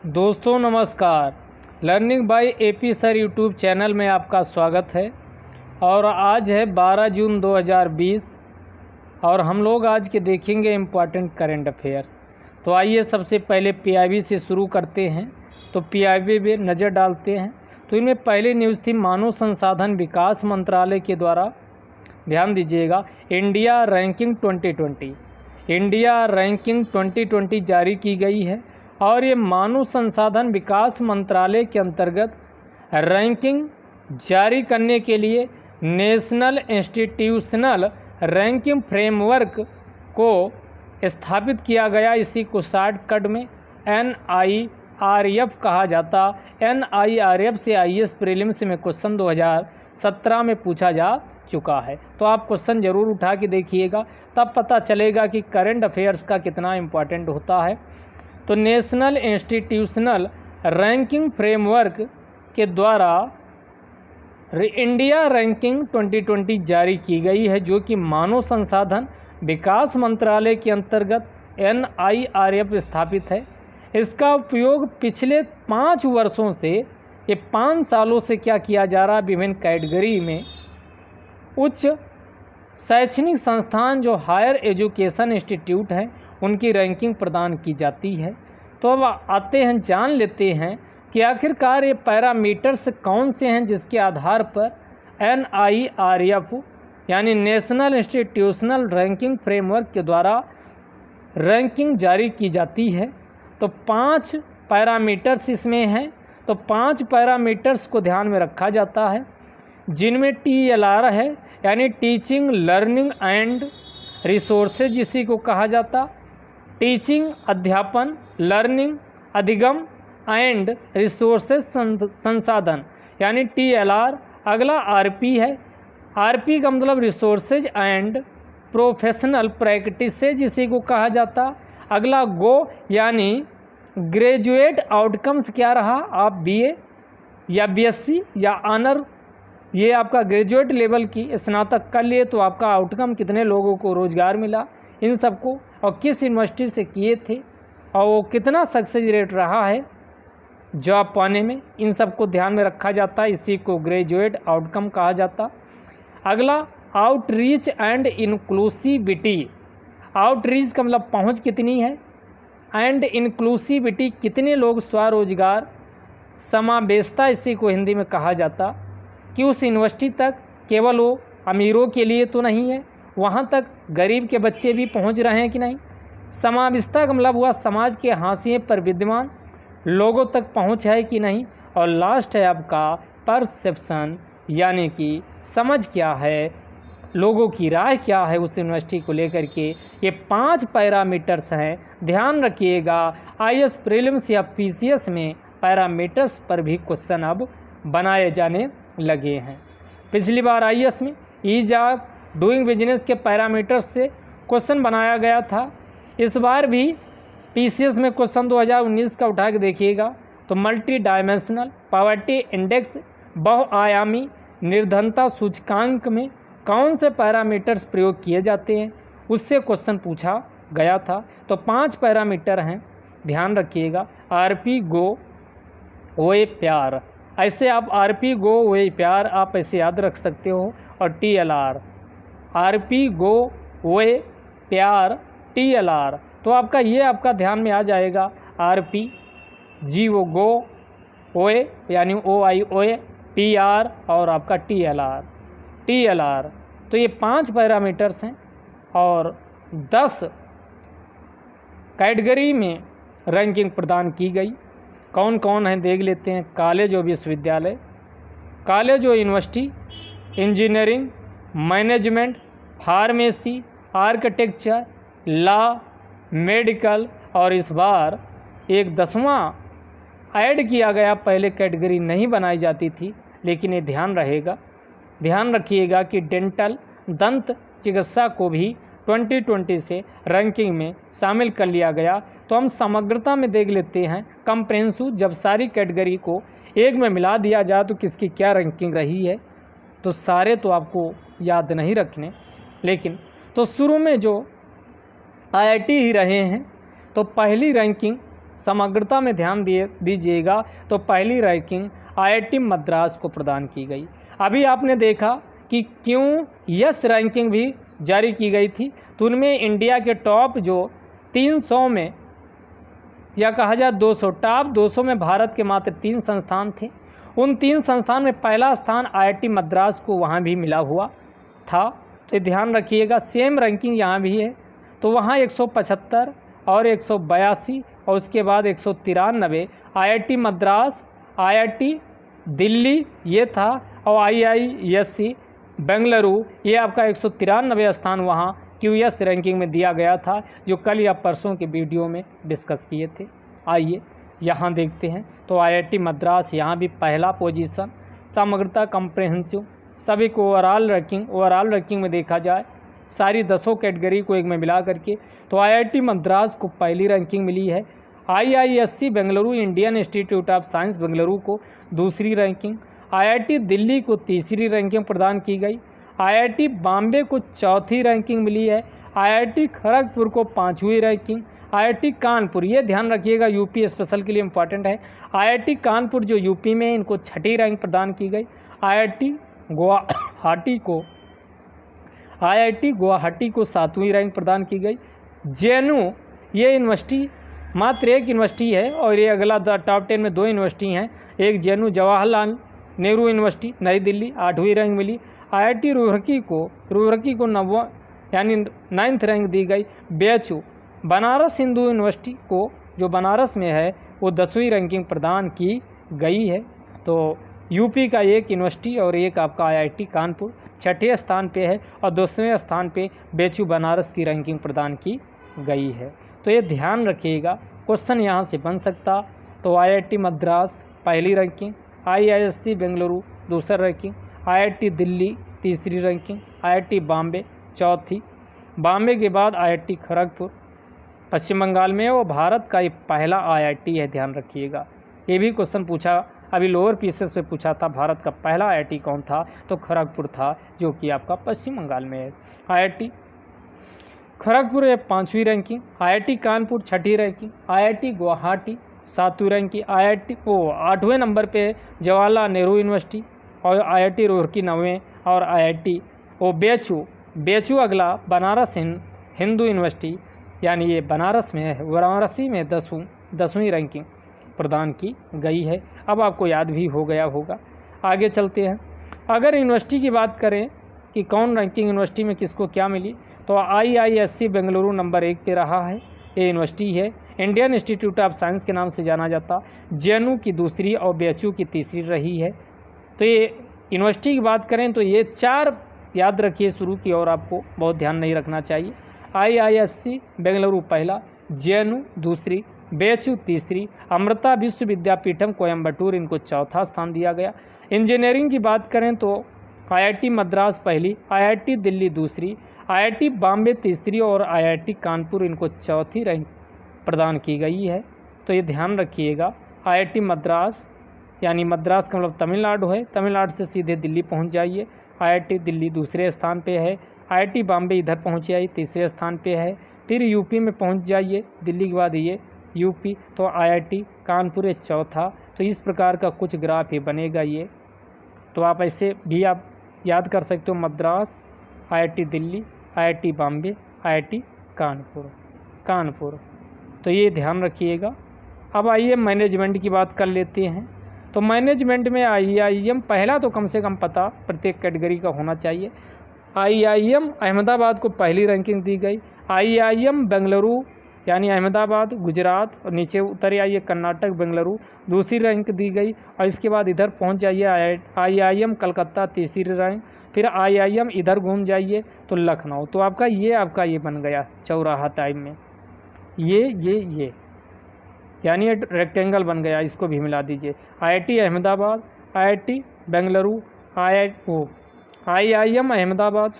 दोस्तों नमस्कार। Learning by AP sir YouTube channel में आपका स्वागत है। और आज है 12 जून 2020 और हम लोग आज के देखेंगे इम्पॉर्टेंट करंट अफेयर्स। तो आइए सबसे पहले पीआईबी से शुरू करते हैं। तो पीआईबी में नज़र डालते हैं। तो इनमें पहली न्यूज़ थी मानव संसाधन विकास मंत्रालय के द्वारा, ध्यान दीजिएगा, इंडिया रैंकिंग 2020 इंडिया रैंकिंग 2020 जारी की गई है। और ये मानव संसाधन विकास मंत्रालय के अंतर्गत रैंकिंग जारी करने के लिए नेशनल इंस्टीट्यूशनल रैंकिंग फ्रेमवर्क को स्थापित किया गया। इसी को शॉर्टकट में NIRF कहा जाता। NIRF से IAS प्रीलिम्स में क्वेश्चन 2017 में पूछा जा चुका है। तो आप क्वेश्चन ज़रूर उठा के देखिएगा, तब पता चलेगा कि करंट अफेयर्स का कितना इम्पोर्टेंट होता है। तो नेशनल इंस्टीट्यूशनल रैंकिंग फ्रेमवर्क के द्वारा इंडिया रैंकिंग 2020 जारी की गई है, जो कि मानव संसाधन विकास मंत्रालय के अंतर्गत NIRF स्थापित है। इसका उपयोग पिछले 5 वर्षों से, ये 5 सालों से क्या किया जा रहा है, विभिन्न कैटेगरी में उच्च शैक्षणिक संस्थान जो हायर एजुकेशन इंस्टीट्यूट हैं उनकी रैंकिंग प्रदान की जाती है। तो अब आते हैं, जान लेते हैं कि आखिरकार ये पैरामीटर्स कौन से हैं जिसके आधार पर NIRF यानी नेशनल इंस्टीट्यूशनल रैंकिंग फ्रेमवर्क के द्वारा रैंकिंग जारी की जाती है। तो 5 पैरामीटर्स इसमें हैं। तो 5 पैरामीटर्स को ध्यान में रखा जाता है, जिनमें TLR है, यानी टीचिंग लर्निंग एंड रिसोर्सेज जिसी को कहा जाता, टीचिंग अध्यापन, लर्निंग अधिगम एंड रिसोर्सेज संसाधन यानी TLR। अगला RP है, RP का मतलब रिसोर्सेज एंड प्रोफेशनल प्रैक्टिसेज जिसी को कहा जाता। अगला GO यानी ग्रेजुएट आउटकम्स क्या रहा, आप BA या BSc या ऑनर, ये आपका ग्रेजुएट लेवल की स्नातक कर लिए तो आपका आउटकम कितने लोगों को रोज़गार मिला, इन सबको, और किस यूनिवर्सिटी से किए थे, और वो कितना सक्सेस रेट रहा है जॉब पाने में, इन सबको ध्यान में रखा जाता है। इसी को ग्रेजुएट आउटकम कहा जाता। अगला आउटरीच एंड इंक्लूसिविटी। आउटरीच का मतलब पहुंच कितनी है, एंड इंक्लूसिविटी कितने लोग स्वरोजगार, समावेशता इसी को हिंदी में कहा जाता, कि उस यूनिवर्सिटी तक केवल वो अमीरों के लिए तो नहीं है, वहाँ तक गरीब के बच्चे भी पहुँच रहे हैं कि नहीं। समावेशता का मतलब हुआ समाज के हाशिए पर विद्यमान लोगों तक पहुँच है कि नहीं। और लास्ट है आपका परसेप्शन, यानी कि समझ क्या है, लोगों की राय क्या है उस यूनिवर्सिटी को लेकर के। ये 5 पैरामीटर्स हैं, ध्यान रखिएगा। IAS प्रीलिम्स या PCS में पैरामीटर्स पर भी क्वेश्चन अब बनाए जाने लगे हैं। पिछली बार IAS में ईज ऑफ डूइंग बिजनेस के पैरामीटर्स से क्वेश्चन बनाया गया था। इस बार भी PCS में क्वेश्चन 2019 का उठा के देखिएगा। तो मल्टी डायमेंशनल पॉवर्टी इंडेक्स, बहुआयामी निर्धनता सूचकांक में कौन से पैरामीटर्स प्रयोग किए जाते हैं, उससे क्वेश्चन पूछा गया था। तो 5 पैरामीटर हैं, ध्यान रखिएगा। RP GO ओए प्यार, ऐसे आप RP GO ओए प्यार आप ऐसे याद रख सकते हो। और TLR, RP GO ओए प्यार TLR, तो आपका ये आपका ध्यान में आ जाएगा। RP GO ओए यानी OI ओए, PR और आपका TLR। तो ये 5 पैरामीटर्स हैं और 10 कैटेगरी में रैंकिंग प्रदान की गई। कौन कौन है देख लेते हैं। कॉलेज और विश्वविद्यालय, कॉलेज और university, engineering, management, pharmacy, architecture, law, medical, और इस बार एक 10वां ऐड किया गया। पहले कैटेगरी नहीं बनाई जाती थी, लेकिन ये ध्यान रखिएगा कि डेंटल, दंत चिकित्सा को भी 2020 से रैंकिंग में शामिल कर लिया गया। तो हम समग्रता में देख लेते हैं, कंप्रेहेंसिव, जब सारी कैटेगरी को एक में मिला दिया जाए तो किसकी क्या रैंकिंग रही है। तो सारे तो आपको याद नहीं रखने, लेकिन तो शुरू में जो IIT ही रहे हैं। तो पहली रैंकिंग समग्रता में ध्यान दीजिएगा तो पहली रैंकिंग IIT मद्रास को प्रदान की गई। अभी आपने देखा कि क्यों यस रैंकिंग भी जारी की गई थी, तो उनमें इंडिया के टॉप जो 300 में या कहा जाए 200 टॉप 200 में भारत के मात्र 3 संस्थान थे। उन 3 संस्थान में पहला स्थान IIT मद्रास को वहाँ भी मिला हुआ था, तो ध्यान रखिएगा। सेम रैंकिंग यहाँ भी है, तो वहाँ 175 और 182 और उसके बाद 193 IIT मद्रास, IIT दिल्ली ये था, और IISc बेंगलुरु ये आपका 193 स्थान वहाँ QS रैंकिंग में दिया गया था, जो कल या परसों के वीडियो में डिस्कस किए थे। आइए यहाँ देखते हैं। तो IIT मद्रास यहाँ भी पहला पोजीशन, समग्रता कम्प्रेहेंसिव सभी को ओवरऑल रैंकिंग में देखा जाए सारी 10 कैटेगरी को एक में मिला करके, तो IIT मद्रास को पहली रैंकिंग मिली है। IISc Bengaluru Indian institute of science Bengaluru को दूसरी रैंकिंग, IIT दिल्ली को तीसरी रैंकिंग प्रदान की गई, IIT बॉम्बे को चौथी रैंकिंग मिली है, IIT खड़गपुर को 5वीं रैंकिंग, IIT कानपुर ये ध्यान रखिएगा यूपी स्पेशल के लिए इम्पॉर्टेंट है, IIT कानपुर जो यूपी में इनको 6ठी रैंक प्रदान की गई, IIT गुवाहाटी को 7वीं रैंक प्रदान की गई। JNU ये यूनिवर्सिटी मात्र एक यूनिवर्सिटी है, और ये अगला टॉप 10 में 2 यूनिवर्सिटी हैं। एक JNU जवाहरलाल नेहरू यूनिवर्सिटी नई दिल्ली 8वीं रैंक मिली। IIT रुड़की को 9 यानी 9th रैंक दी गई। BHU बनारस हिंदू यूनिवर्सिटी को जो बनारस में है वो 10वीं रैंकिंग प्रदान की गई है। तो यूपी का एक यूनिवर्सिटी और एक आपका IIT कानपुर 6ठे स्थान पे है, और 2वें स्थान पे BHU बनारस की रैंकिंग प्रदान की गई है। तो ये ध्यान रखिएगा, क्वेश्चन यहाँ से बन सकता। तो IIT मद्रास पहली रैंकिंग, IISc बेंगलुरु दूसरा रैंकिंग, IIT दिल्ली तीसरी रैंकिंग, IIT बॉम्बे चौथी, बॉम्बे के बाद IIT खड़गपुर पश्चिम बंगाल में, वो भारत का ये पहला IIT है, ध्यान रखिएगा। ये भी क्वेश्चन पूछा अभी लोअर पीसेस पे पूछा था, भारत का पहला IIT कौन था, तो खड़गपुर था, जो कि आपका पश्चिम बंगाल में है। IIT खड़गपुर है 5वीं रैंकिंग, IIT कानपुर 6ठी रैंकिंग, IIT गुवाहाटी 7वीं रैंकिंग, IIT 8वें नंबर पे जवाहरलाल नेहरू यूनिवर्सिटी, और IIT रुड़की 9वें, और IIT BHU अगला बनारस हिंदू यूनिवर्सिटी यानी ये बनारस में है, वाराणसी में 10वीं रैंकिंग प्रदान की गई है। अब आपको याद भी हो गया होगा। आगे चलते हैं। अगर यूनिवर्सिटी की बात करें कि कौन रैंकिंग यूनिवर्सिटी में किसको क्या मिली, तो IISc बेंगलुरु नंबर 1 पे रहा है। ये यूनिवर्सिटी है, इंडियन इंस्टीट्यूट ऑफ साइंस के नाम से जाना जाता। JNU की दूसरी और BHU की तीसरी रही है। तो ये यूनिवर्सिटी की बात करें तो ये 4 याद रखिए शुरू की, और आपको बहुत ध्यान नहीं रखना चाहिए। IISc बेंगलुरु पहला, JNU दूसरी, BHU तीसरी, अमृता विश्व विद्यापीठम कोयम्बटूर इनको चौथा स्थान दिया गया। इंजीनियरिंग की बात करें तो IIT मद्रास पहली, IIT दिल्ली दूसरी, IIT बॉम्बे तीसरी, और IIT कानपुर इनको चौथी रैंक प्रदान की गई है। तो ये ध्यान रखिएगा। IIT मद्रास यानी मद्रास का मतलब तमिलनाडु है, तमिलनाडु से सीधे दिल्ली पहुंच जाइए। IIT दिल्ली दूसरे स्थान पे है, IIT बॉम्बे इधर पहुंच जाइए तीसरे स्थान पे है, फिर यूपी में पहुंच जाइए, दिल्ली के बाद ये यूपी, तो IIT कानपुर है चौथा। तो इस प्रकार का कुछ ग्राफ ये बनेगा ये, तो आप ऐसे भी आप याद कर सकते हो, Madras, IIT Delhi, IIT Bombay, IIT Kanpur. तो ये ध्यान रखिएगा। अब आइए मैनेजमेंट की बात कर लेते हैं। तो मैनेजमेंट में IIM पहला तो कम से कम पता प्रत्येक कैटेगरी का होना चाहिए। IIM अहमदाबाद को पहली रैंकिंग दी गई। IIM बेंगलुरु यानी अहमदाबाद गुजरात, और नीचे उतर आइए कर्नाटक बेंगलुरु दूसरी रैंक दी गई, और इसके बाद इधर पहुंच जाइए IIM कलकत्ता तीसरी रैंक, फिर IIM इधर घूम जाइए तो लखनऊ। तो आपका ये बन गया चौराहा टाइप में, ये यानी रेक्टेंगल बन गया, इसको भी मिला दीजिए। IIT Ahmedabad, IIT Bengaluru, IIM Ahmedabad,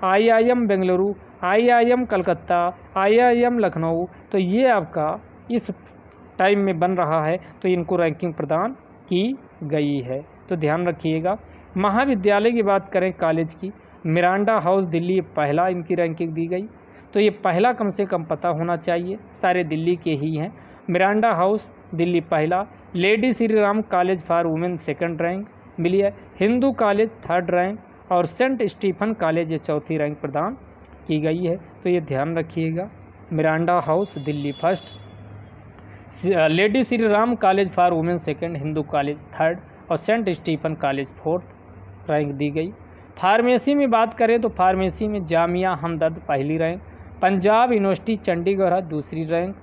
IIM Bengaluru, IIM Calcutta, IIM Lucknow. तो ये आपका इस टाइम में बन रहा है, तो इनको रैंकिंग प्रदान की गई है, तो ध्यान रखिएगा। महाविद्यालय की बात करें कॉलेज की, मिरांडा हाउस दिल्ली पहला इनकी रैंकिंग दी गई। तो ये पहला कम से कम पता होना चाहिए, सारे दिल्ली के ही हैं। मिरांडा हाउस दिल्ली पहला, lady Shri Ram college for women second rank मिली है, हिंदू कॉलेज थर्ड रैंक और सेंट स्टीफन कॉलेज ये चौथी रैंक प्रदान की गई है। तो ये ध्यान रखिएगा, Miranda house Delhi first, lady Shri Ram college for women second, Hindu college third और saint Stephen college fourth rank दी गई। फार्मेसी में बात करें तो फार्मेसी में जामिया हमदर्द पहली रैंक, पंजाब यूनिवर्सिटी चंडीगढ़ दूसरी रैंक,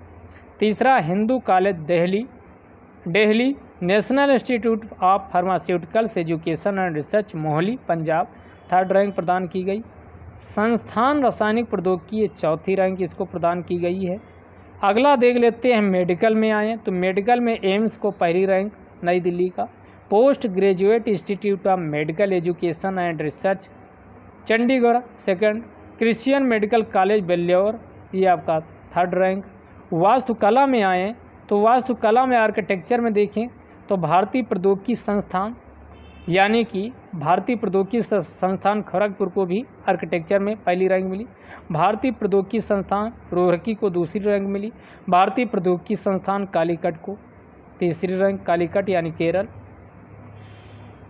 तीसरा Hindu college Delhi, national institute of pharmaceuticals education and research Mohali Punjab third rank प्रदान की गई। संस्थान रासायनिक प्रौद्योगिकी ये चौथी रैंक इसको प्रदान की गई है। अगला देख लेते हैं, मेडिकल में आए तो मेडिकल में एम्स को पहली रैंक नई दिल्ली का, post graduate institute of medical education and research Chandigarh second, Christian medical college Vellore ये आपका थर्ड रैंक। वास्तुकला में आए तो वास्तुकला में आर्किटेक्चर में देखें तो भारतीय प्रौद्योगिकी संस्थान यानी कि भारतीय प्रौद्योगिकी संस्थान खड़गपुर को भी आर्किटेक्चर में पहली रैंक मिली, भारतीय प्रौद्योगिकी संस्थान रुड़की को दूसरी रैंक मिली, भारतीय प्रौद्योगिकी संस्थान कालीकट को तीसरी रैंक, कालीकट यानी केरल।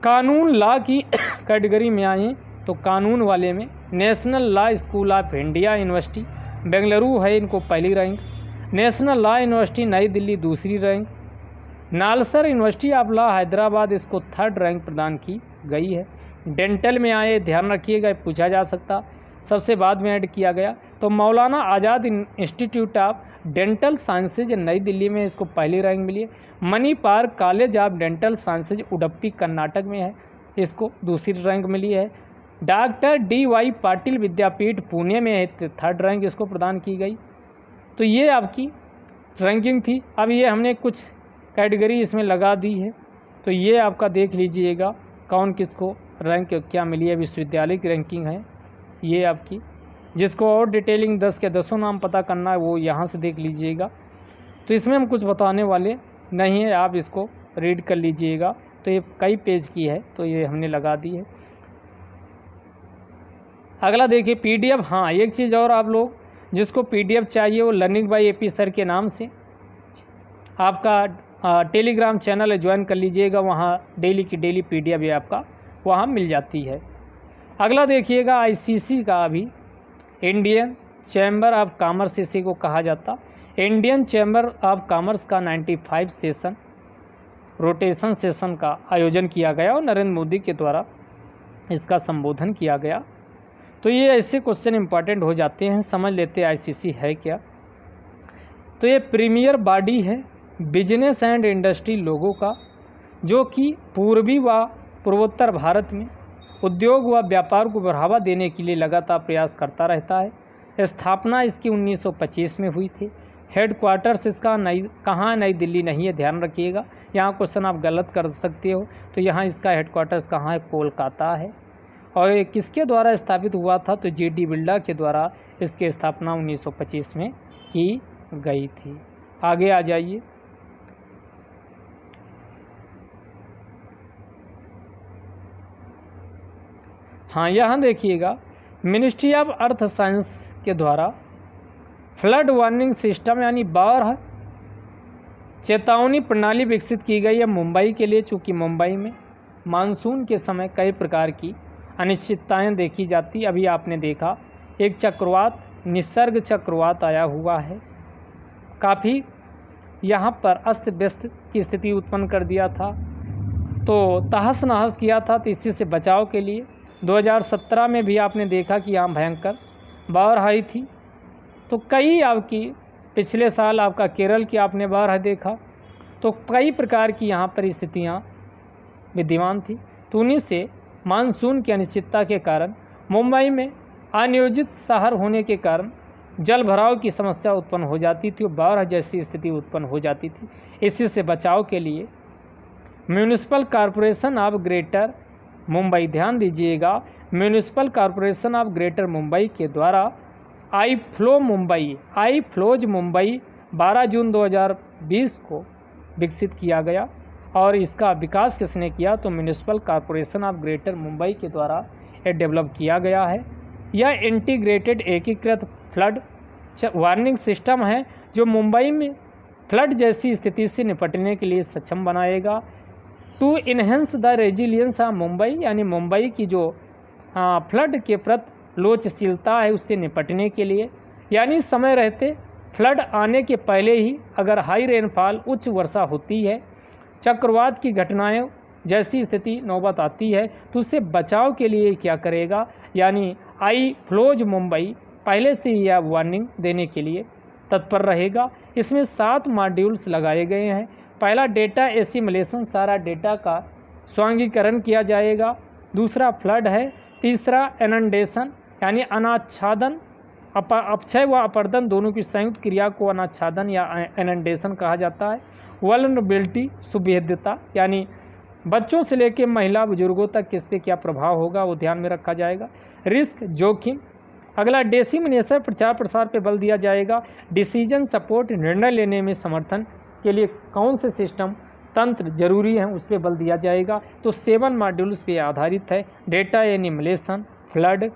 कानून लॉ की कैटेगरी में आए तो कानून वाले में national law school of India university Bengaluru है इनको पहली रैंक, नेशनल लॉ यूनिवर्सिटी नई दिल्ली दूसरी rank, NALSAR university of law Hyderabad इसको थर्ड रैंक प्रदान की गई है। डेंटल में आए ध्यान रखिएगा, पूछा जा सकता, सबसे बाद में ऐड किया गया तो मौलाना आज़ाद इंस्टीट्यूट ऑफ डेंटल साइंसेज नई दिल्ली में इसको पहली रैंक मिली है। Manipal college of dental sciences Udupi Karnataka में है, इसको दूसरी रैंक मिली है। डॉक्टर DY पाटिल विद्यापीठ पुणे में है, थर्ड रैंक इसको प्रदान की गई। तो ये आपकी रैंकिंग थी। अब ये हमने कुछ कैटेगरी इसमें लगा दी है, तो ये आपका देख लीजिएगा कौन किसको रैंक क्या मिली है, विश्वविद्यालय की रैंकिंग है ये आपकी। जिसको और डिटेलिंग 10 के 10 नाम पता करना है वो यहाँ से देख लीजिएगा। तो इसमें हम कुछ बताने वाले नहीं है, आप इसको रीड कर लीजिएगा। तो ये कई पेज की है, तो ये हमने लगा दी है। अगला देखिए PDF। हाँ, एक चीज़ और, आप लोग जिसको PDF चाहिए वो लर्निंग बाय AP सर के नाम से आपका टेलीग्राम चैनल है, ज्वाइन कर लीजिएगा। वहाँ डेली की डेली PDF भी आपका वहाँ मिल जाती है। अगला देखिएगा ICC का, अभी इंडियन चैम्बर ऑफ कॉमर्स इसी को कहा जाता। इंडियन चैम्बर ऑफ कॉमर्स का 95 सेशन रोटेशन सेशन का आयोजन किया गया और नरेंद्र मोदी के द्वारा इसका संबोधन किया गया। तो ये ऐसे क्वेश्चन इंपॉर्टेंट हो जाते हैं, समझ लेते हैं ICC है क्या। तो ये प्रीमियर बॉडी है बिजनेस एंड इंडस्ट्री लोगों का, जो कि पूर्वी व पूर्वोत्तर भारत में उद्योग व व्यापार को बढ़ावा देने के लिए लगातार प्रयास करता रहता है। स्थापना इसकी 1925 में हुई थी। हेडक्वार्टर्स इसका नई दिल्ली नहीं है, ध्यान रखिएगा। यहाँ क्वेश्चन आप गलत कर सकते हो, तो यहाँ इसका हेडक्वार्टर्स कहाँ है, कोलकाता है। और ये किसके द्वारा स्थापित हुआ था, तो GD बिरला के द्वारा इसकी स्थापना 1925 में की गई थी। आगे आ जाइए। हाँ, यहाँ देखिएगा मिनिस्ट्री ऑफ अर्थ साइंस के द्वारा फ्लड वार्निंग सिस्टम यानी बाढ़ चेतावनी प्रणाली विकसित की गई है मुंबई के लिए, चूँकि मुंबई में मानसून के समय कई प्रकार की अनिश्चितताएं देखी जाती। अभी आपने देखा एक चक्रवात, निसर्ग चक्रवात आया हुआ है, काफ़ी यहाँ पर अस्त व्यस्त की स्थिति उत्पन्न कर दिया था, तो तहस नहस किया था। तो इसी से बचाव के लिए 2017 में भी आपने देखा कि यहाँ भयंकर बाढ़ आई थी। तो कई आपकी पिछले साल आपका केरल की आपने बाढ़ देखा, तो कई प्रकार की यहाँ पर स्थितियाँ विद्यमान थी। तो उन्हीं से मानसून की अनिश्चितता के कारण मुंबई में अनियोजित शहर होने के कारण जल भराव की समस्या उत्पन्न हो जाती थी और बाढ़ जैसी स्थिति उत्पन्न हो जाती थी। इसी से बचाव के लिए municipal corporation of greater Mumbai, ध्यान दीजिएगा, municipal corporation of greater Mumbai के द्वारा आई फ्लोज मुंबई 12 जून 2020 को विकसित किया गया। और इसका विकास किसने किया, तो municipal corporation of greater Mumbai के द्वारा ये डेवलप किया गया है। यह इंटीग्रेटेड एकीकृत फ्लड वार्निंग सिस्टम है जो मुंबई में फ्लड जैसी स्थिति से निपटने के लिए सक्षम बनाएगा। To enhance the resilience of Mumbai, यानी मुंबई की जो फ्लड के प्रति लोचशीलता है उससे निपटने के लिए, यानी समय रहते फ्लड आने के पहले ही अगर हाई रेनफॉल उच्च वर्षा होती है, चक्रवात की घटनाएं जैसी स्थिति नौबत आती है तो उससे बचाव के लिए क्या करेगा, यानी आई फ्लोज मुंबई पहले से ही यह वार्निंग देने के लिए तत्पर रहेगा। इसमें 7 मॉड्यूल्स लगाए गए हैं। पहला डेटा एसिमुलेशन, सारा डेटा का स्वांगीकरण किया जाएगा। दूसरा फ्लड है। तीसरा इनंडेशन यानी अनाच्छादन, अपक्षय व अपर्दन दोनों की संयुक्त क्रिया को अनाच्छादन या इनंडेशन कहा जाता है। वल्नरेबिलिटी, सुभेद्यता, यानी बच्चों से लेकर महिला बुजुर्गों तक किस पे क्या प्रभाव होगा वो ध्यान में रखा जाएगा। रिस्क, जोखिम। अगला डिसेमिनेशन, प्रचार प्रसार पे बल दिया जाएगा। डिसीजन सपोर्ट, निर्णय लेने में समर्थन के लिए कौन से सिस्टम तंत्र जरूरी हैं उस पर बल दिया जाएगा। तो 7 मॉड्यूल्स पे आधारित है। Data emulation, flood,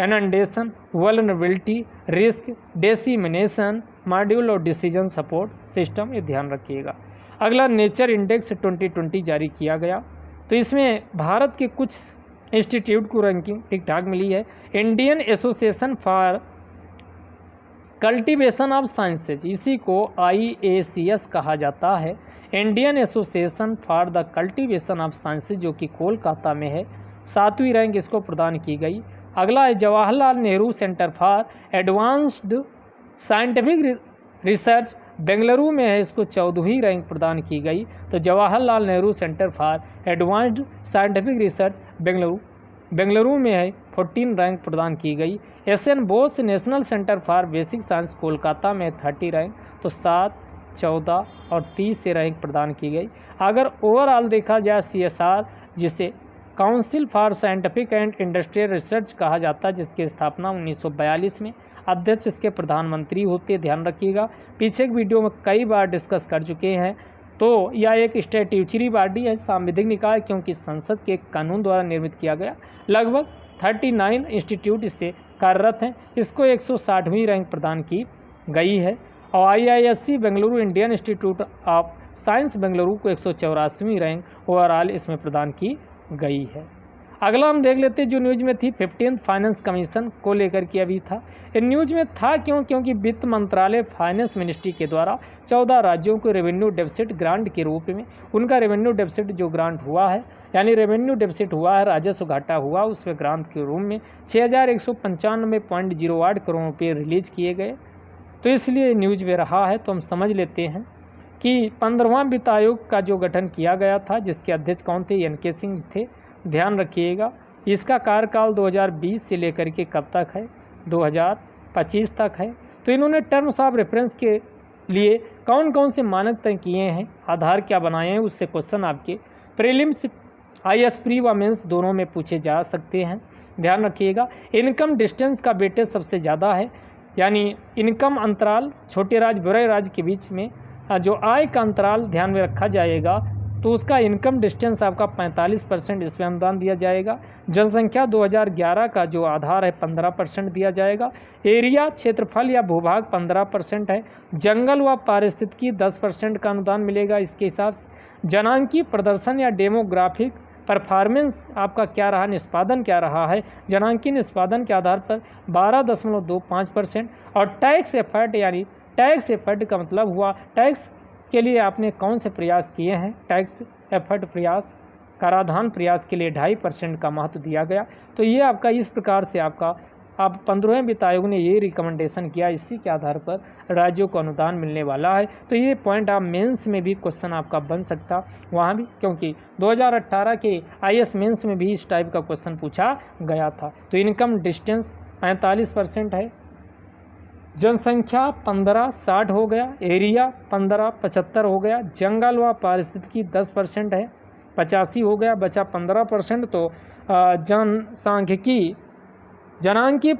inundation, vulnerability, risk, dissemination module और डिसीजन सपोर्ट सिस्टम, ये ध्यान रखिएगा। अगला नेचर इंडेक्स 2020 जारी किया गया। तो इसमें भारत के कुछ इंस्टीट्यूट को रैंकिंग ठीक ठाक मिली है। Indian association for cultivation of sciences, इसी को IACS कहा जाता है। Indian association for the cultivation of sciences जो कि कोलकाता में है, 7वीं रैंक इसको प्रदान की गई। अगला है Jawaharlal Nehru centre for advanced scientific research, Bengaluru में है, इसको 14वीं रैंक प्रदान की गई। तो Jawaharlal Nehru centre for advanced scientific research Bengaluru में है, 14 रैंक प्रदान की गई। SN Bose national centre for basic science Kolkata में 30 रैंक, तो 7, 14 और 30 से रैंक प्रदान की गई। अगर ओवरऑल देखा जाए CSR, जिसे council for scientific and industrial research कहा जाता है, जिसकी स्थापना 1942 में, अध्यक्ष इसके प्रधानमंत्री होते, ध्यान रखिएगा। पीछे एक वीडियो में कई बार डिस्कस कर चुके हैं। तो यह एक स्टैट्यूटरी बॉडी है, सांविधिक निकाय, क्योंकि संसद के कानून द्वारा निर्मित किया गया। लगभग 39 इंस्टीट्यूट इससे कार्यरत हैं। इसको 160वीं रैंक प्रदान की गई है। और IISc Bengaluru, Indian institute of science Bengaluru को 184वीं रैंक ओवरऑल इसमें प्रदान की गई है। अगला हम देख लेते हैं जो न्यूज़ में थी, 15th फाइनेंस कमीशन को लेकर के अभी था। इन न्यूज़ में था क्योंकि वित्त मंत्रालय फाइनेंस मिनिस्ट्री के द्वारा 14 राज्यों को रेवेन्यू डेफिसिट ग्रांट के रूप में, उनका रेवेन्यू डेफिसिट जो ग्रांट हुआ है, यानी रेवेन्यू डेफिसिट हुआ है, राजस्व घाटा हुआ, उसमें ग्रांट के रूप में 6195.08 करोड़ रुपये रिलीज किए गए। तो इसलिए न्यूज़ में रहा है। तो हम समझ लेते हैं कि 15वां वित्त आयोग का जो गठन किया गया था, जिसके अध्यक्ष कौन थे, NK सिंह थे, ध्यान रखिएगा। इसका कार्यकाल 2020 से लेकर के कब तक है, 2025 तक है। तो इन्होंने टर्म्स ऑफ रेफरेंस के लिए कौन कौन से मानक तय किए हैं, आधार क्या बनाए हैं, उससे क्वेश्चन आपके प्रीलिम्स, IAS प्री व मेंस दोनों में पूछे जा सकते हैं, ध्यान रखिएगा। इनकम डिस्टेंस का वेटेज सबसे ज़्यादा है, यानी इनकम अंतराल छोटे राज्य बड़े राज्य के बीच में जो आय का अंतराल ध्यान में रखा जाएगा, तो उसका इनकम डिस्टेंस आपका 45% इसमें अनुदान दिया जाएगा। जनसंख्या 2011 का जो आधार है 15% दिया जाएगा। एरिया क्षेत्रफल या भूभाग 15% है। जंगल व पारिस्थितिकी 10% का अनुदान मिलेगा इसके हिसाब से। जनांकी प्रदर्शन या डेमोग्राफिक परफॉर्मेंस आपका क्या रहा, निष्पादन क्या रहा है, जनांकी निष्पादन के आधार पर 12.25%। और टैक्स एफर्ट, यानी टैक्स एफर्ट का मतलब हुआ टैक्स के लिए आपने कौन से प्रयास किए हैं, टैक्स एफर्ट प्रयास, कराधान प्रयास के लिए 2.5% का महत्व दिया गया। तो ये आपका इस प्रकार से आप 15वें वित्त आयोग ने ये रिकमेंडेशन किया, इसी के आधार पर राज्यों को अनुदान मिलने वाला है। तो ये पॉइंट आप मेंस में भी क्वेश्चन आपका बन सकता वहाँ भी, क्योंकि 2018 के IAS मेंस में भी इस टाइप का क्वेश्चन पूछा गया था। तो इनकम डिस्टेंस 45% है, जनसंख्या 1560 हो गया, एरिया 1575 हो गया, जंगल व पारिस्थितिकी 10% है, 85 हो गया, बचा 15%। तो जनसांख्यिकी जनांकी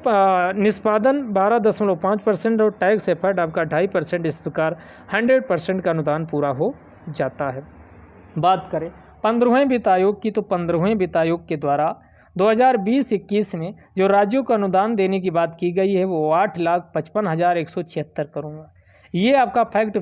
निष्पादन 12.5% और टैक्स एफर्ट आपका 2.5%। इस प्रकार 100% का अनुदान पूरा हो जाता है। बात करें 15वें वित्त आयोग की, तो 15वें वित्त आयोग के द्वारा 2020-21 में जो राज्यों को अनुदान देने की बात की गई है वो 8,55,176 करोड़ है। ये आपका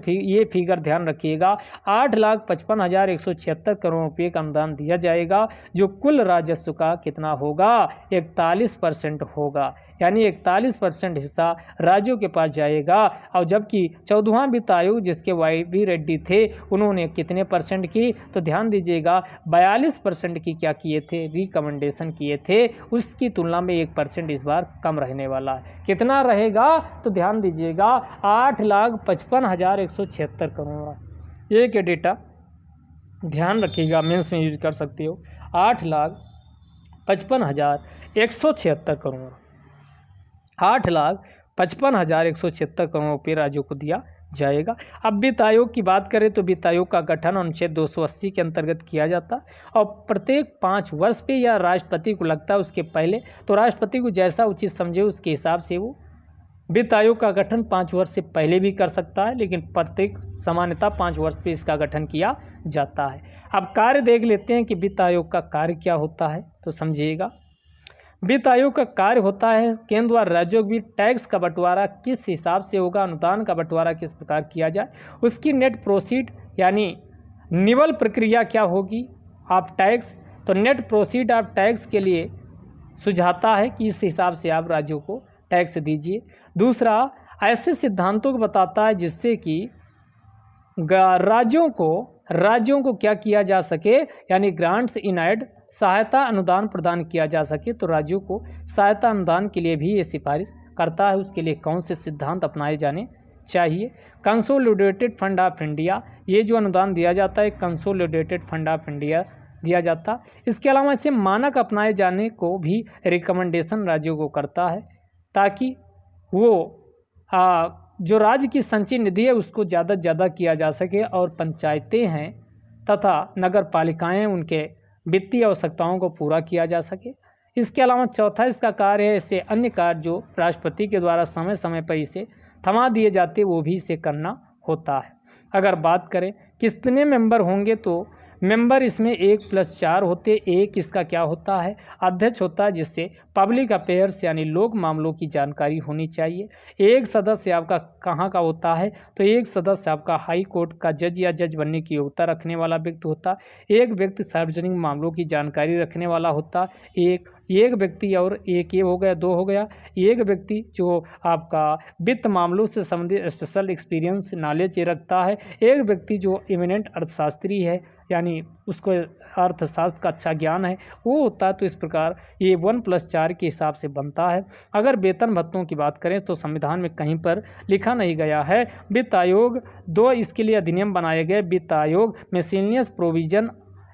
ये फिगर ध्यान रखिएगा, 8,55,176 करोड़ रुपये का अनुदान दिया जाएगा, जो कुल राजस्व का कितना होगा, 41% होगा। यानी 41% हिस्सा राज्यों के पास जाएगा। और जबकि 14वां वित्त आयोग जिसके YV रेड्डी थे, उन्होंने कितने परसेंट की, तो ध्यान दीजिएगा 42% की क्या किए थे, रिकमेंडेशन किए थे। उसकी तुलना में 1% इस बार कम रहने वाला है। कितना रहेगा, तो ध्यान दीजिएगा 8,55,176 करोड़। एक डेटा ध्यान रखिएगा, मेंस में यूज कर सकते हो, 8,55,176 करोड़, 8,55,176 करोड़ रुपये राज्यों को दिया जाएगा। अब वित्त आयोग की बात करें तो वित्त आयोग का गठन अनुच्छेद 280 के अंतर्गत किया जाता और प्रत्येक 5 वर्ष पे या राष्ट्रपति को लगता है उसके पहले, तो राष्ट्रपति को जैसा उचित समझे उसके हिसाब से वो वित्त आयोग का गठन 5 वर्ष से पहले भी कर सकता है, लेकिन प्रत्येक सामान्यतः 5 वर्ष पे इसका गठन किया जाता है। अब कार्य देख लेते हैं कि वित्त आयोग का कार्य क्या होता है, तो समझिएगा। वित्त आयोग का कार्य होता है केंद्र और राज्यों के बीच टैक्स का बंटवारा किस हिसाब से होगा, अनुदान का बंटवारा किस प्रकार किया जाए, उसकी नेट प्रोसीड यानी निवल प्रक्रिया क्या होगी ऑफ टैक्स, तो नेट प्रोसीड ऑफ टैक्स के लिए सुझाता है कि इस हिसाब से आप राज्यों को टैक्स दीजिए। दूसरा, ऐसे सिद्धांतों को बताता है जिससे कि राज्यों को क्या किया जा सके, यानी ग्रांट्स इन एड, सहायता अनुदान प्रदान किया जा सके। तो राज्यों को सहायता अनुदान के लिए भी ये सिफारिश करता है, उसके लिए कौन से सिद्धांत अपनाए जाने चाहिए। कंसोलिडेटेड फंड ऑफ इंडिया, ये जो अनुदान दिया जाता है कंसोलिडेटेड फंड ऑफ इंडिया दिया जाता। इसके अलावा इसे मानक अपनाए जाने को भी रिकमेंडेशन राज्यों को करता है, ताकि वो जो राज्य की संचय निधि है उसको ज़्यादा से ज़्यादा किया जा सके और पंचायतें हैं तथा नगर पालिकाएँ उनके वित्तीय आवश्यकताओं को पूरा किया जा सके। इसके अलावा चौथा इसका कार्य है, इससे अन्य कार्य जो राष्ट्रपति के द्वारा समय समय पर इसे थमा दिए जाते वो भी इसे करना होता है। अगर बात करें कितने मेंबर होंगे, तो मेंबर इसमें 1+4 होते। एक इसका क्या होता है, अध्यक्ष होता है, जिससे पब्लिक अफेयर्स यानी लोक मामलों की जानकारी होनी चाहिए। एक सदस्य आपका कहाँ का होता है, तो एक सदस्य आपका हाई कोर्ट का जज या जज बनने की योग्यता रखने वाला व्यक्ति होता है। एक व्यक्ति सार्वजनिक मामलों की जानकारी रखने वाला होता है। एक व्यक्ति, और एक ये हो गया, 2 हो गया। एक व्यक्ति जो आपका वित्त मामलों से संबंधित स्पेशल एक्सपीरियंस नॉलेज रखता है। एक व्यक्ति जो इमिनेंट अर्थशास्त्री है, यानी उसको अर्थशास्त्र का अच्छा ज्ञान है, वो होता है। तो इस प्रकार ये 1+4 के हिसाब से बनता है। अगर वेतन भत्तों की बात करें तो संविधान में कहीं पर लिखा नहीं गया है। वित्त आयोग 2 इसके लिए अधिनियम बनाए गए, वित्त आयोग मिसलेनियस प्रोविजन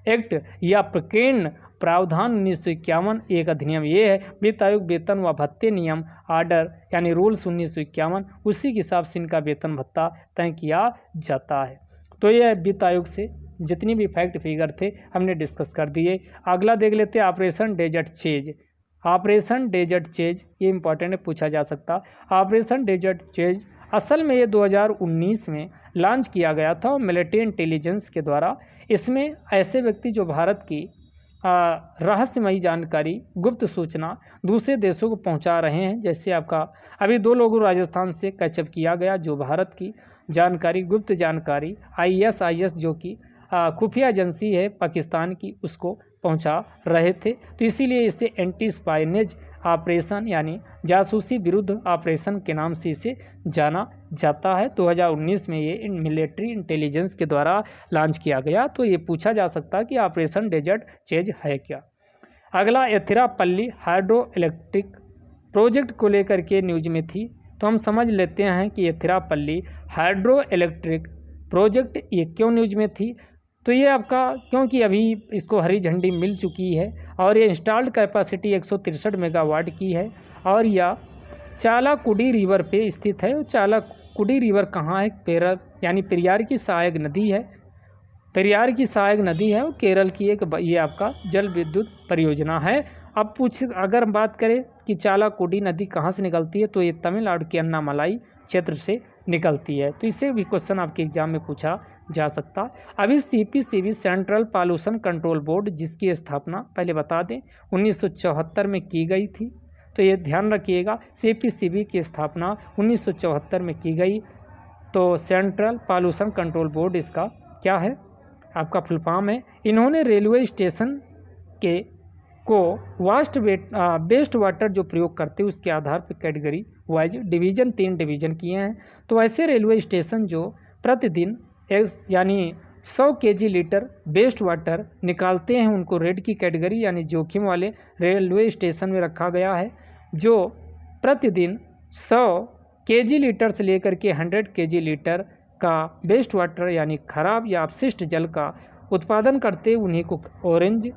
एक्ट या प्रकीर्ण प्रावधान 1951 एक अधिनियम ये है। वित्त आयोग वेतन व भत्ते नियम आर्डर यानी रूल्स 1951, उसी के हिसाब से इनका वेतन भत्ता तय किया जाता है। तो यह वित्त आयोग से जितनी भी फैक्ट फिगर थे हमने डिस्कस कर दिए। अगला देख लेते हैं operation desert chase. Operation desert chase ये इंपॉर्टेंट है, पूछा जा सकता। ऑपरेशन डेजर्ट चेज असल में ये 2019 में लॉन्च किया गया था और मिलिट्री इंटेलिजेंस के द्वारा। इसमें ऐसे व्यक्ति जो भारत की रहस्यमयी जानकारी, गुप्त सूचना दूसरे देशों को पहुंचा रहे हैं, जैसे आपका अभी 2 लोगों राजस्थान से कैचअप किया गया, जो भारत की जानकारी, गुप्त जानकारी ISIS जो कि खुफिया एजेंसी है पाकिस्तान की, उसको पहुंचा रहे थे। तो इसीलिए इसे एंटी स्पाइनेज ऑपरेशन यानी जासूसी विरुद्ध ऑपरेशन के नाम से इसे जाना जाता है। 2019 में ये मिलिट्री इंटेलिजेंस के द्वारा लॉन्च किया गया। तो ये पूछा जा सकता है कि ऑपरेशन डेजर्ट चेज है क्या। अगला एथिरापल्ली हाइड्रो इलेक्ट्रिक प्रोजेक्ट को लेकर के न्यूज में थी, तो हम समझ लेते हैं कि एथिरापल्ली हाइड्रो इलेक्ट्रिक प्रोजेक्ट ये क्यों न्यूज में थी। तो ये आपका क्योंकि अभी इसको हरी झंडी मिल चुकी है और ये इंस्टॉल्ड कैपेसिटी 163 मेगावाट की है और यह चालाकुडी रिवर पे स्थित है। चालाकुडी रिवर कहाँ है, यानी पेरियार की सहायक नदी है। पेरियार की सहायक नदी है और केरल की एक ये आपका जल विद्युत परियोजना है। अब अगर बात करें कि चालाकुडी नदी कहाँ से निकलती है, तो ये तमिलनाडु के अन्नामलाई क्षेत्र से निकलती है। तो इससे भी क्वेश्चन आपके एग्जाम में पूछा जा सकता है। अभी CPCB central pollution control board, जिसकी स्थापना पहले बता दें 1974 में की गई थी, तो ये ध्यान रखिएगा CPCB की स्थापना 1974 में की गई। तो सेंट्रल पॉल्यूशन कंट्रोल बोर्ड इसका क्या है, आपका फुल फॉर्म है। इन्होंने रेलवे स्टेशन के को बेस्ट वाटर जो प्रयोग करते हैं उसके आधार पर कैटेगरी वाइज डिवीज़न 3 डिवीज़न किए हैं। तो ऐसे रेलवे स्टेशन जो प्रतिदिन यानी 100 kg लीटर बेस्ट वाटर निकालते हैं उनको रेड की कैटेगरी यानी जोखिम वाले रेलवे स्टेशन में रखा गया है। जो प्रतिदिन 100 kg लीटर से लेकर के 100 kg लीटर का बेस्ट वाटर यानी खराब या अपशिष्ट जल का उत्पादन करते उन्हीं को ऑरेंज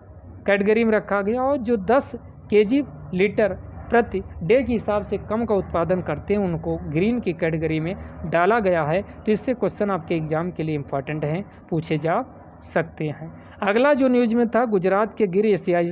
कैटेगरी में रखा गया, और जो 10 kg लीटर प्रति डे के हिसाब से कम का उत्पादन करते हैं उनको ग्रीन की कैटेगरी में डाला गया है। तो इससे क्वेश्चन आपके एग्जाम के लिए इम्पॉर्टेंट हैं, पूछे जा सकते हैं। अगला जो न्यूज में था, गुजरात के गिर एशियाई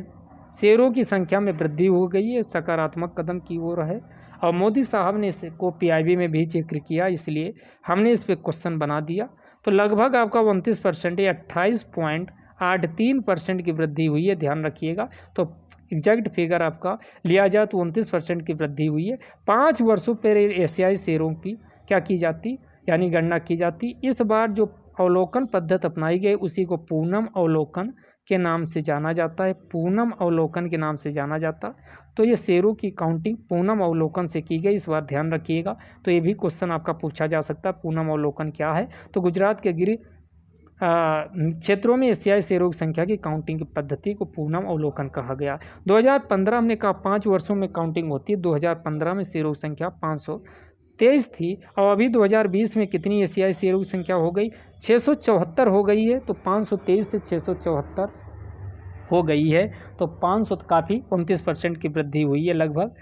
शेरों की संख्या में वृद्धि हो गई है, सकारात्मक कदम की ओर है, और मोदी साहब ने इसको PIB में भी जिक्र किया, इसलिए हमने इस पर क्वेश्चन बना दिया। तो लगभग आपका 29% या 28.83% की वृद्धि हुई है, ध्यान रखिएगा। तो एग्जैक्ट फिगर आपका लिया जाए तो 29% की वृद्धि हुई है। 5 वर्षों पर एशियाई शेरों की क्या की जाती, यानी गणना की जाती। इस बार जो अवलोकन पद्धति अपनाई गई उसी को पूनम अवलोकन के नाम से जाना जाता है, पूनम अवलोकन के नाम से जाना जाता। तो ये शेरों की काउंटिंग पूनम अवलोकन से की गई, इस बार ध्यान रखिएगा। तो ये भी क्वेश्चन आपका पूछा जा सकता है, पूनम अवलोकन क्या है। तो गुजरात के गिर क्षेत्रों में एशियाई शेरों की संख्या की काउंटिंग की पद्धति को पूनम अवलोकन कहा गया। 2015 हमने कहा 5 वर्षों में काउंटिंग होती है। 2015 में शेरों की संख्या 523 थी, और अभी 2020 में कितनी एशियाई शेरों की संख्या हो गई, 674 हो गई है। तो 523 से 674 हो गई है, तो 500 काफ़ी 29% की वृद्धि हुई है लगभग।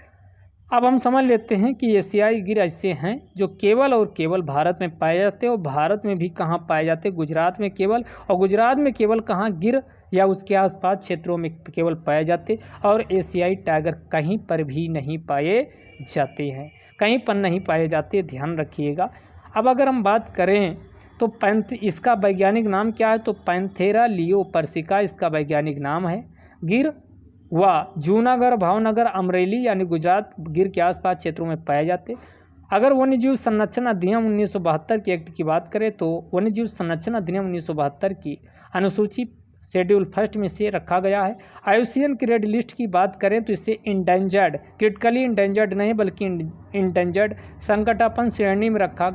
अब हम समझ लेते हैं कि एशियाई गिर ऐसे हैं जो केवल और केवल भारत में पाए जाते हैं, और भारत में भी कहाँ पाए जाते हैं, गुजरात में केवल, और गुजरात में केवल कहाँ, गिर या उसके आसपास क्षेत्रों में केवल पाए जाते, और एशियाई टाइगर कहीं पर भी नहीं पाए जाते हैं, कहीं पर नहीं पाए जाते, ध्यान रखिएगा। अब अगर हम बात करें तो इसका वैज्ञानिक नाम क्या है, तो पैंथेरा लियोपर्सिका इसका वैज्ञानिक नाम है। गिर व जूनागढ़, भावनगर, अमरेली यानी गुजरात गिर के आसपास क्षेत्रों में पाए जाते। अगर वन्यजीव संरक्षण अधिनियम 1972 के एक्ट की बात करें तो वन्यजीव संरक्षण अधिनियम 1972 की अनुसूची शेड्यूल फर्स्ट में से रखा गया है। IUCN की रेड लिस्ट की बात करें तो इसे इंडेंजर्ड, क्रिटिकली इंडेंजर्ड नहीं बल्कि इंडेंजर्ड संकटापन्न श्रेणी में रखा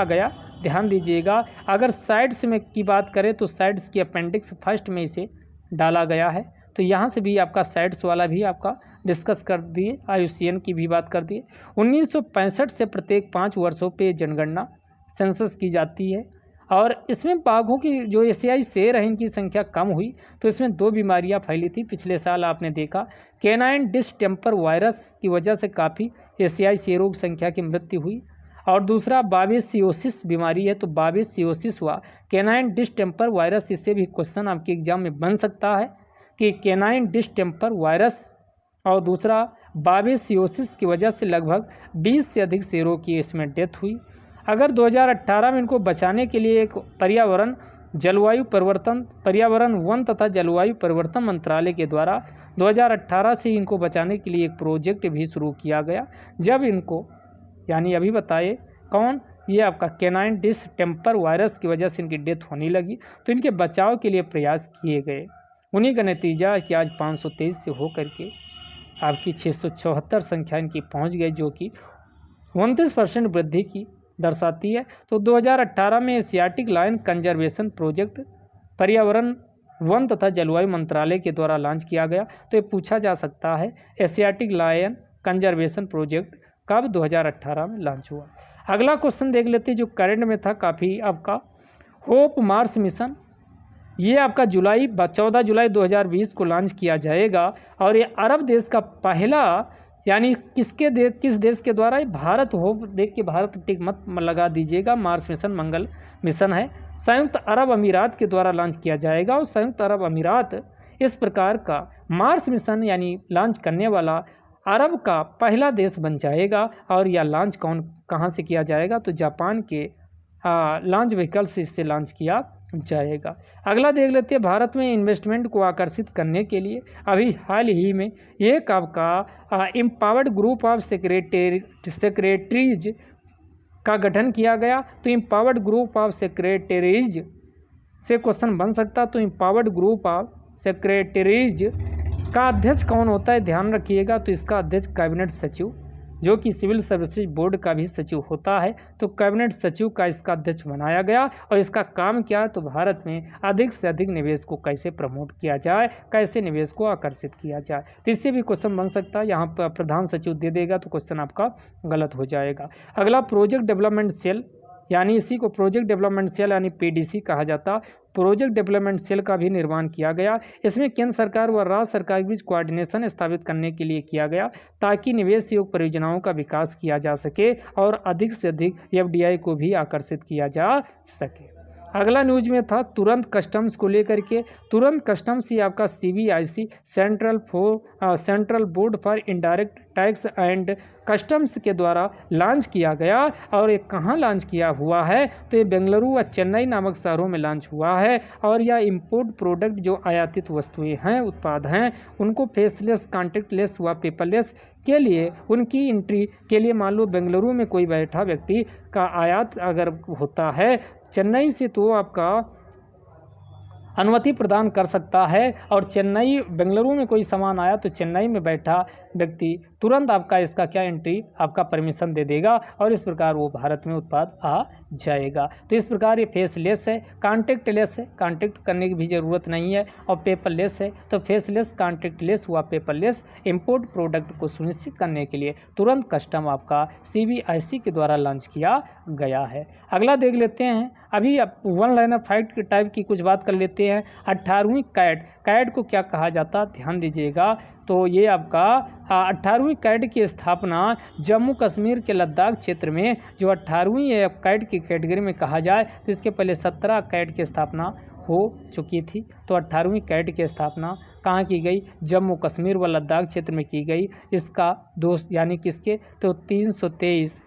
गया, ध्यान दीजिएगा। अगर साइड्स में की बात करें तो साइड्स की अपेंडिक्स फर्स्ट में इसे डाला गया है। तो यहाँ से भी आपका साइड्स वाला भी आपका डिस्कस कर दिए, IUCN की भी बात कर दिए। 1965 से प्रत्येक 5 वर्षों पे जनगणना सेंसस की जाती है, और इसमें बाघों की जो एशियाई शेर है इनकी संख्या कम हुई। तो इसमें 2 बीमारियां फैली थी। पिछले साल आपने देखा कैनाइन डिस्टेम्पर वायरस की वजह से काफ़ी एशियाई शेरों की संख्या की मृत्यु हुई, और दूसरा बाबेसियोसिस बीमारी है। तो बाबेसियोसिस हुआ कैनाइन डिस्टेम्पर वायरस, इससे भी क्वेश्चन आपके एग्जाम में बन सकता है कि कैनाइन डिस्टेम्पर वायरस और दूसरा बाबेसियोसिस की वजह से लगभग 20 से अधिक शेरों की इसमें डेथ हुई। अगर 2018 में इनको बचाने के लिए एक पर्यावरण वन तथा जलवायु परिवर्तन मंत्रालय के द्वारा 2018 से इनको बचाने के लिए एक प्रोजेक्ट भी शुरू किया गया। जब इनको यानी अभी बताए कौन, ये आपका कैनाइन डिस्टेम्पर वायरस की वजह से इनकी डेथ होने लगी, तो इनके बचाव के लिए प्रयास किए गए। उन्हीं का नतीजा कि आज 523 से होकर के आपकी 674 संख्या इनकी पहुंच गई, जो कि 29% वृद्धि की दर्शाती है। तो 2018 में एशियाटिक लायन कंजर्वेशन प्रोजेक्ट पर्यावरण वन तथा जलवायु मंत्रालय के द्वारा लॉन्च किया गया। तो ये पूछा जा सकता है एशियाटिक लायन कंजर्वेशन प्रोजेक्ट कब 2018 में लॉन्च हुआ। अगला क्वेश्चन देख लेते हैं जो करंट में था काफ़ी आपका, होप मार्स मिशन। ये आपका 14 जुलाई 2020 को लॉन्च किया जाएगा, और ये अरब देश का पहला यानी किस देश के द्वारा, भारत होप देख के भारत टिक मत लगा दीजिएगा, मार्स मिशन मंगल मिशन है, संयुक्त अरब अमीरात के द्वारा लॉन्च किया जाएगा। और संयुक्त अरब अमीरात इस प्रकार का मार्स मिशन यानी लॉन्च करने वाला अरब का पहला देश बन जाएगा। और यह लॉन्च कहाँ से किया जाएगा, तो जापान के लॉन्च व्हीकल से इससे लॉन्च किया जाएगा। अगला देख लेते हैं, भारत में इन्वेस्टमेंट को आकर्षित करने के लिए अभी हाल ही में एक आपका एम्पावर्ड ग्रुप ऑफ सेक्रेटरीज का गठन किया गया। तो एम्पावर्ड ग्रुप ऑफ सेक्रेटरीज से क्वेश्चन बन सकता, तो एम्पावर्ड ग्रुप ऑफ सेक्रेटरीज का अध्यक्ष कौन होता है, ध्यान रखिएगा। तो इसका अध्यक्ष कैबिनेट सचिव, जो कि सिविल सर्विसेज बोर्ड का भी सचिव होता है, तो कैबिनेट सचिव का इसका अध्यक्ष बनाया गया। और इसका काम क्या है, तो भारत में अधिक से अधिक निवेश को कैसे प्रमोट किया जाए, कैसे निवेश को आकर्षित किया जाए। तो इससे भी क्वेश्चन बन सकता है। यहाँ पर प्रधान सचिव दे देगा तो क्वेश्चन आपका गलत हो जाएगा। अगला प्रोजेक्ट डेवलपमेंट सेल, यानी इसी को प्रोजेक्ट डेवलपमेंट सेल यानी पीडीसी कहा जाता। प्रोजेक्ट डेवलपमेंट सेल का भी निर्माण किया गया। इसमें केंद्र सरकार व राज्य सरकार के बीच कोऑर्डिनेशन स्थापित करने के लिए किया गया, ताकि निवेश योग्य परियोजनाओं का विकास किया जा सके और अधिक से अधिक एफडीआई को भी आकर्षित किया जा सके। अगला न्यूज में था तुरंत कस्टम्स को लेकर के। तुरंत कस्टम्स ये आपका CBIC central board for indirect tax and customs के द्वारा लॉन्च किया गया। और ये कहाँ लॉन्च किया हुआ है, तो ये बेंगलुरु व चेन्नई नामक शहरों में लॉन्च हुआ है। और यह इंपोर्ट प्रोडक्ट जो आयातित वस्तुएं हैं, उत्पाद हैं, उनको फेसलेस, कॉन्टेक्टलेस व पेपरलेस के लिए उनकी एंट्री के लिए, मान लो बेंगलुरु में कोई बैठा व्यक्ति का आयात अगर होता है चेन्नई से, तो आपका अनुमति प्रदान कर सकता है। और चेन्नई, बेंगलुरु में कोई सामान आया तो चेन्नई में बैठा व्यक्ति तुरंत आपका इसका क्या एंट्री, आपका परमिशन दे देगा और इस प्रकार वो भारत में उत्पाद आ जाएगा। तो इस प्रकार ये फेसलेस है, कॉन्टेक्टलेस है, कॉन्टेक्ट करने की भी ज़रूरत नहीं है, और पेपरलेस है। तो फेसलेस, कॉन्टेक्टलेस हुआ पेपरलेस इंपोर्ट प्रोडक्ट को सुनिश्चित करने के लिए तुरंत कस्टम आपका सीबीआईसी के द्वारा लॉन्च किया गया है। अगला देख लेते हैं, अभी वन लाइनर फाइट के टाइप की कुछ बात कर लेते हैं। 18वीं कैट, कैट को क्या कहा जाता, ध्यान दीजिएगा। तो ये आपका 18वीं कैट की स्थापना जम्मू कश्मीर के लद्दाख क्षेत्र में, जो 18वीं कैट की कैटेगरी में कहा जाए, तो इसके पहले 17 कैट की स्थापना हो चुकी थी। तो 18वीं कैट की स्थापना कहाँ की गई, जम्मू कश्मीर व लद्दाख क्षेत्र में की गई। इसका दोस्त यानी किसके, तो 323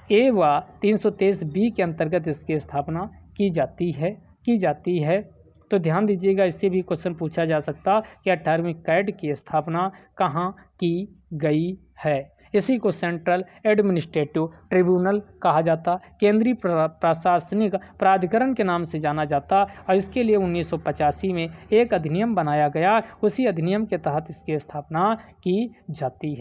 ए व 323 बी के अंतर्गत इसकी स्थापना की जाती है। तो ध्यान दीजिएगा, इससे भी क्वेश्चन पूछा जा सकता कि 18वीं कैट की स्थापना कहाँ की गई है। इसी को सेंट्रल एडमिनिस्ट्रेटिव ट्रिब्यूनल कहा जाता, केंद्रीय प्रशासनिक प्राधिकरण के नाम से जाना जाता। और इसके लिए 1985 में एक अधिनियम बनाया गया, उसी अधिनियम के तहत इसकी स्थापना की जाती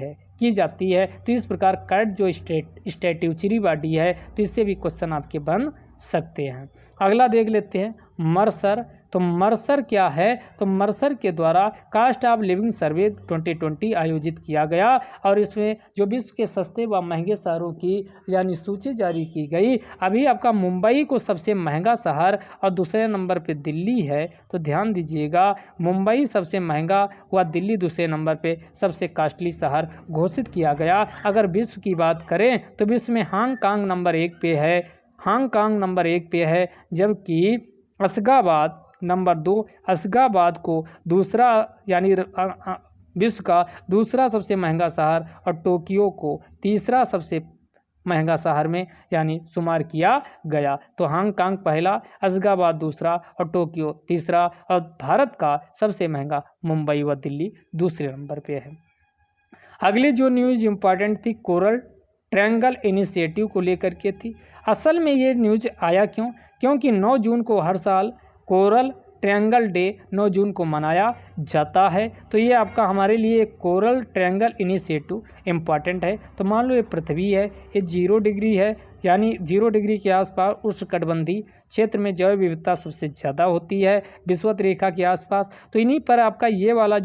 है। तो इस प्रकार कैट जो स्टैट्यूटरी बॉडी है, तो इससे भी क्वेश्चन आपके बन सकते हैं। अगला देख लेते हैं मर्सर। तो मर्सर क्या है, तो मर्सर के द्वारा कास्ट ऑफ लिविंग सर्वे 2020 आयोजित किया गया। और इसमें जो विश्व के सस्ते व महंगे शहरों की यानी सूची जारी की गई। अभी आपका मुंबई को सबसे महंगा शहर और दूसरे नंबर पे दिल्ली है। तो ध्यान दीजिएगा, मुंबई सबसे महंगा व दिल्ली दूसरे नंबर पे सबसे कॉस्टली शहर घोषित किया गया। अगर विश्व की बात करें तो विश्व में हांगकांग नंबर 1 पे है, जबकि अशगाबाद नंबर 2, अशगाबाद को दूसरा यानी विश्व का दूसरा सबसे महंगा शहर और टोक्यो को तीसरा सबसे महंगा शहर में यानी शुमार किया गया। तो हांगकांग पहला, अशगाबाद दूसरा और टोक्यो तीसरा, और भारत का सबसे महंगा मुंबई व दिल्ली दूसरे नंबर पे है। अगली जो न्यूज़ इम्पॉर्टेंट थी, कोरल ट्रायंगल इनिशिएटिव को लेकर के थी। असल में ये न्यूज़ आया क्योंकि 9 जून को हर साल कोरल ट्रायंगल डे 9 जून को मनाया जाता है। तो ये आपका हमारे लिए कोरल ट्रायंगल इनिशिएटिव इम्पॉर्टेंट है। तो मान लो ये पृथ्वी है, ये 0 डिग्री है, यानी 0 डिग्री के आसपास उष्णकटिबंधीय क्षेत्र में जैव विविधता सबसे ज़्यादा होती है विषुवत रेखा के आसपास। तो इन्हीं पर आपका ये वाला जो